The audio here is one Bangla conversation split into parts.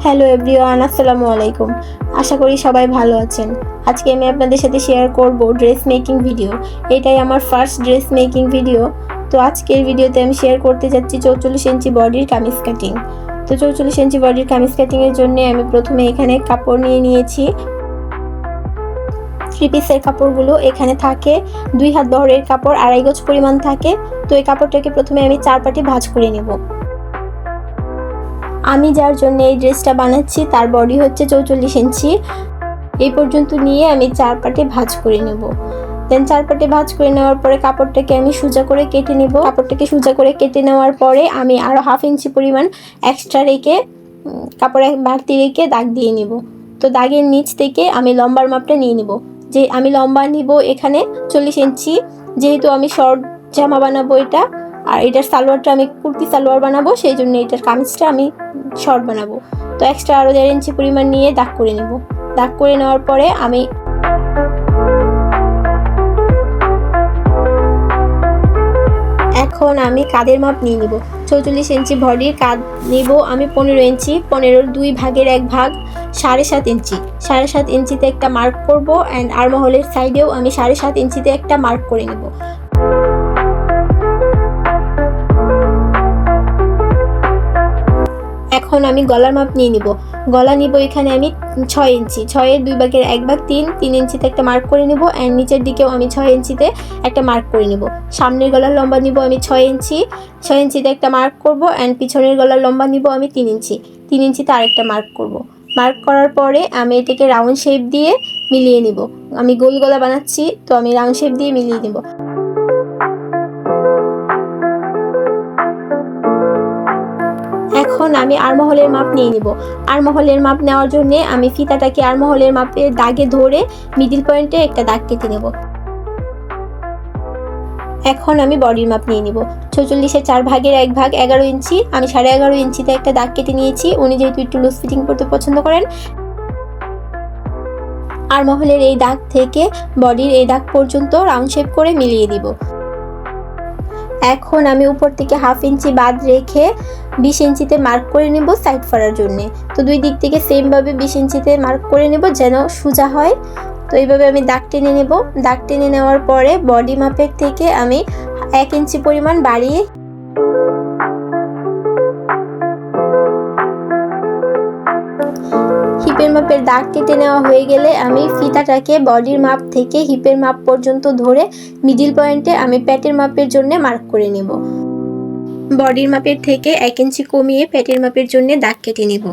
হ্যালো এভরিওয়ান, আসসালামু আলাইকুম। আশা করি সবাই ভালো আছেন। আজকে আমি আপনাদের সাথে শেয়ার করব ড্রেস মেকিং ভিডিও। এটাই আমার ফার্স্ট ড্রেস মেকিং ভিডিও। তো আজকের ভিডিওতে আমি শেয়ার করতে যাচ্ছি 44 ইঞ্চি বডির কামিজ কাটিং। তো 44 ইঞ্চি বডির কামিজ কাটিংয়ের জন্য আমি প্রথমে এখানে কাপড় নিয়ে নিয়েছি। 3 পিসের কাপড়গুলো এখানে থাকে 2 হাত বহরের কাপড়, 2.5 গজ পরিমাণ থাকে। তো এই কাপড়টাকে প্রথমে আমি 4 পাটি ভাঁজ করে নেব। আমি যার জন্য এই ড্রেসটা বানাচ্ছি তার বডি হচ্ছে 44 ইঞ্চি। এই পর্যন্ত নিয়ে আমি 4 পাটে ভাঁজ করে নেব। দেন 4 পাটে ভাঁজ করে নেওয়ার পরে কাপড়টাকে আমি সোজা করে কেটে নেব। কাপড়টাকে সোজা করে কেটে নেওয়ার পরে আমি আরও 1/2 ইঞ্চি পরিমাণ এক্সট্রা রেখে কাপড়ে বাড়তি রেখে দাগ দিয়ে নেব। তো দাগের নিচ থেকে আমি লম্বার মাপটা নিয়ে নেব। যে আমি লম্বা নিব এখানে 40 ইঞ্চি, যেহেতু আমি শর্ট জামা বানাবো এটা, আর এটার সালোয়ারটা আমি কুর্তি সালোয়ার বানাবো, সেই জন্য এটার কামিজটা আমি শর্ট বানাবো। তো এক্সট্রা আরও 1.5 ইঞ্চি পরিমাণ নিয়ে দাগ করে নেব। দাগ করে নেওয়ার পরে আমি এখন কাঁধের মাপ নিয়ে নিব। 44 ইঞ্চি বডির কাঁধ নিব আমি 15 ইঞ্চি। 15-র 2 ভাগের 1 ভাগ 7.5 ইঞ্চি। 7.5 ইঞ্চিতে একটা মার্ক করব, অ্যান্ড আর্মহোলের সাইডেও আমি 7.5 ইঞ্চিতে একটা মার্ক করে নেব। এখন আমি গলার মাপ নিয়ে নিব। গলা নিব এখানে আমি 6 ইঞ্চি। 6-এর 2 ভাগের 1 ভাগ 3 ইঞ্চিতে একটা মার্ক করে নেব, অ্যান্ড নিচের দিকেও আমি 6 ইঞ্চিতে একটা মার্ক করে নেব। সামনের গলার লম্বা নিব আমি 6 ইঞ্চি। 6 ইঞ্চিতে একটা মার্ক করব, অ্যান্ড পিছনের গলার লম্বা নিব আমি 3 ইঞ্চি। 3 ইঞ্চিতে আরেকটা মার্ক করব। মার্ক করার পরে আমি এটাকে রাউন্ড শেপ দিয়ে মিলিয়ে নেব। আমি গোল গলা বানাচ্ছি, তো আমি রাউন্ড শেপ দিয়ে মিলিয়ে নেব। এখন আমি আর্মহোলের মাপ নিয়ে নিব। আর্মহোলের মাপ নেওয়ার জন্য আমি ফিতাটাকে আর্মহোলের মাপের দাগে ধরে মিডিল পয়েন্টে একটা দাগ কেটে নেব। এখন আমি বডির মাপ নিয়ে নিব। 46-এর 4 ভাগের 1 ভাগ 11 ইঞ্চি। আমি 11.5 ইঞ্চিতে একটা দাগ কেটে নিয়েছি। উনি যেহেতু একটু লুজ ফিটিং করতে পছন্দ করেন, আর্মহোলের এই দাগ থেকে বডির এই দাগ পর্যন্ত রাউন্ড শেপ করে মিলিয়ে দিব। এখন আমি উপর থেকে 1/2 ইঞ্চি বাদ রেখে 20 ইঞ্চিতে মার্ক করে নেব সাইড ফাড়ার জন্য। তো দুই দিক থেকে সেমভাবে 20 ইঞ্চিতে মার্ক করে নেব যেন সোজা হয়। তো এইভাবে আমি দাগ টেনে নেব। দাগ টেনে নেওয়ার পরে বডি মাপের থেকে আমি 1 ইঞ্চি পরিমাণ বাড়িয়ে হিপের মাপের দাগ কেটে নেওয়া হয়ে গেলে আমি ফিতাটাকে বডির মাপ থেকে হিপের মাপ পর্যন্ত ধরে মিডিল পয়েন্টে আমি প্যাটের মাপের জন্য মার্ক করে নেব। বডির মাপের থেকে 1 ইঞ্চি কমিয়ে প্যাটের মাপের জন্য দাগ কেটে নেব।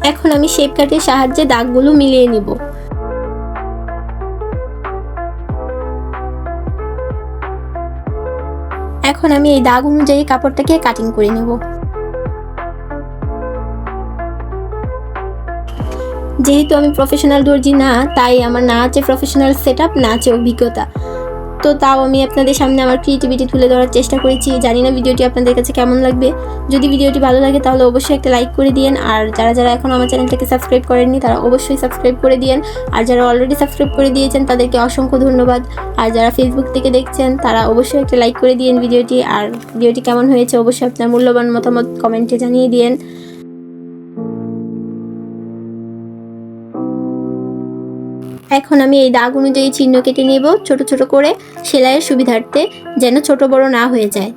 এখন আমি শেপ কাটের সাহায্যে দাগগুলো মিলিয়ে নেব। এখন আমি এই দাগ অনুযায়ী কাপড়টাকে কাটিং করে নেব। যেহেতু আমি প্রফেশনাল দর্জি না, তাই আমার না আছে প্রফেশনাল সেটআপ, না আছে অভিজ্ঞতা। তো তাও আমি আপনাদের সামনে আমার ক্রিয়েটিভিটি তুলে ধরার চেষ্টা করেছি। জানি না ভিডিওটি আপনাদের কাছে কেমন লাগবে। যদি ভিডিওটি ভালো লাগে তাহলে অবশ্যই একটা লাইক করে দিন, আর যারা এখন আমার চ্যানেলটাকে সাবস্ক্রাইব করেননি তারা অবশ্যই সাবস্ক্রাইব করে দিন, আর যারা অলরেডি সাবস্ক্রাইব করে দিয়েছেন তাদেরকে অসংখ্য ধন্যবাদ। আর যারা ফেসবুক থেকে দেখছেন তারা অবশ্যই একটা লাইক করে দিন ভিডিওটি, আর ভিডিওটি কেমন হয়েছে অবশ্যই আপনার মূল্যবান মতামত কমেন্টে জানিয়ে দিন। এখন আমি এই দাগ অনুযায়ী চিহ্ন কেটে নেব ছোট ছোট করে, সেলাইয়ের সুবিধার্থে যেন ছোট বড় না হয়ে যায়।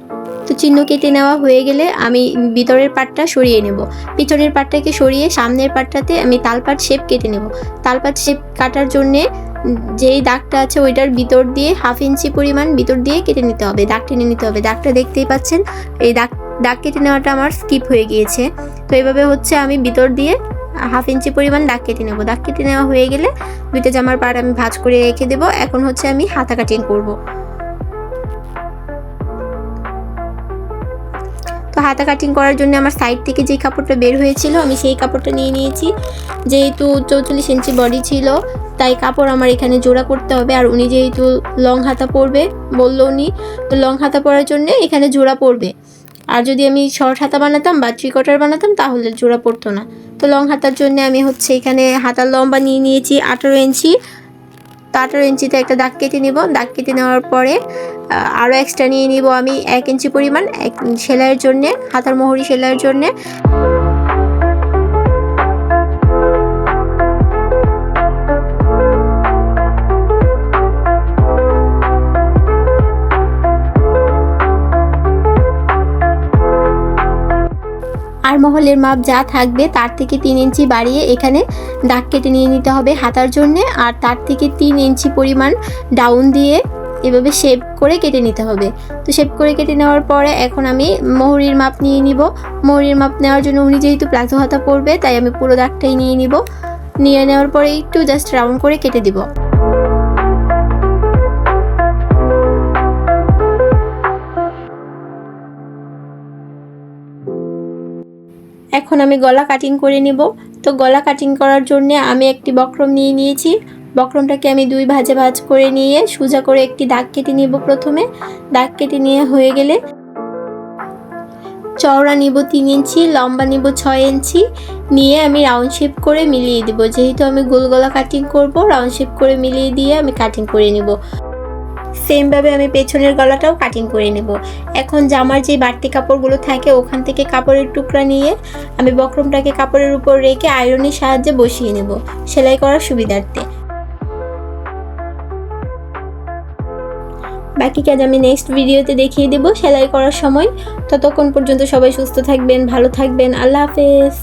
তো চিহ্ন কেটে নেওয়া হয়ে গেলে আমি ভিতরের পাটটা সরিয়ে নেব। পিছনের পাটটাকে সরিয়ে সামনের পাটটাতে আমি তালপাট শেপ কেটে নেব। তালপাট শেপ কাটার জন্যে যেই দাগটা আছে ওইটার ভিতর দিয়ে 1/2 ইঞ্চি পরিমাণ ভিতর দিয়ে কেটে নিতে হবে, দাগ টেনে নিতে হবে। দাগটা দেখতেই পাচ্ছেন, এই দাগ কেটে নেওয়াটা আমার স্কিপ হয়ে গিয়েছে। তো এইভাবে হচ্ছে আমি ভিতর দিয়ে 1/2 ইঞ্চি পরিমাণ দাগ কেটে নেব। দাগ কেটে নেওয়া হয়ে গেলে দুইটা জামার পাড় আমি ভাঁজ করে রেখে দেব। এখন হচ্ছে আমি হাতা কাটিং করব। তো হাতা কাটিং করার জন্য আমার সাইড থেকে যে কাপড়টা বের হয়েছিল আমি সেই কাপড়টা নিয়ে নিয়েছি। যেহেতু 44 ইঞ্চি বডি ছিল তাই কাপড় আমার এখানে জোড়া করতে হবে, আর উনি যেহেতু লং হাতা পরবে বললো উনি, তো লং হাতা পরার জন্য এখানে জোড়া পড়বে। আর যদি আমি শর্ট হাতা বানাতাম বা 3 কোয়ার্টার বানাতাম তাহলে জোড়া পড়তো না। তো লং হাতার জন্য আমি হচ্ছে এখানে হাতার লম্বা নিয়ে নিয়েছি 18 ইঞ্চি। তো 18 ইঞ্চিতে একটা দাগ কেটে নেব। দাগ কেটে নেওয়ার পরে আরও এক্সট্রা নিয়ে নিব আমি 1 ইঞ্চি পরিমাণ সেলাইয়ের জন্যে, হাতার মোহরি সেলাইয়ের জন্যে। আরমহলের মাপ যা থাকবে তার থেকে 3 ইঞ্চি বাড়িয়ে এখানে দাগ কেটে নিয়ে নিতে হবে হাতার জন্য, আর তার থেকে 3 ইঞ্চি পরিমাণ ডাউন দিয়ে এভাবে শেপ করে কেটে নিতে হবে। তো শেপ করে কেটে নেওয়ার পরে এখন আমি মোহরির মাপ নিয়ে নিব। মোহরির মাপ নেওয়ার জন্য উনি যেহেতু প্লাজো হাতা পরবে তাই আমি পুরো দাগটাই নিয়ে নিব। নিয়ে নেওয়ার পরে একটু জাস্ট রাউন্ড করে কেটে দিব। এখন আমি গলা কাটিং করে নিব। তো গলা কাটিং করার জন্য আমি একটি বক্রম নিয়ে নিয়েছি। বক্রমটাকে আমি 2 ভাঁজে ভাঁজ করে নিয়ে সোজা করে একটি দাগ কেটে নিব। প্রথমে দাগ কেটে নিয়ে হয়ে গেলে চওড়া নিব 3 ইঞ্চি, লম্বা নিব 6 ইঞ্চি, নিয়ে আমি রাউন্ড শেপ করে মিলিয়ে দিব। যেহেতু আমি গোল গলা কাটিং করব, রাউন্ড শেপ করে মিলিয়ে দিয়ে আমি কাটিং করে নিব। সেমভাবে আমি পেছনের গলাটাও কাটিং করে নেব। এখন জামার যে বাড়তি কাপড়গুলো থাকে ওখান থেকে কাপড়ের টুকরা নিয়ে আমি বক্রমটাকে কাপড়ের উপর রেখে আয়রনের সাহায্যে বসিয়ে নেব সেলাই করার সুবিধার্থে। বাকি কাজ আমি নেক্সট ভিডিওতে দেখিয়ে দেব সেলাই করার সময়। ততক্ষণ পর্যন্ত সবাই সুস্থ থাকবেন, ভালো থাকবেন। আল্লাহ হাফেজ।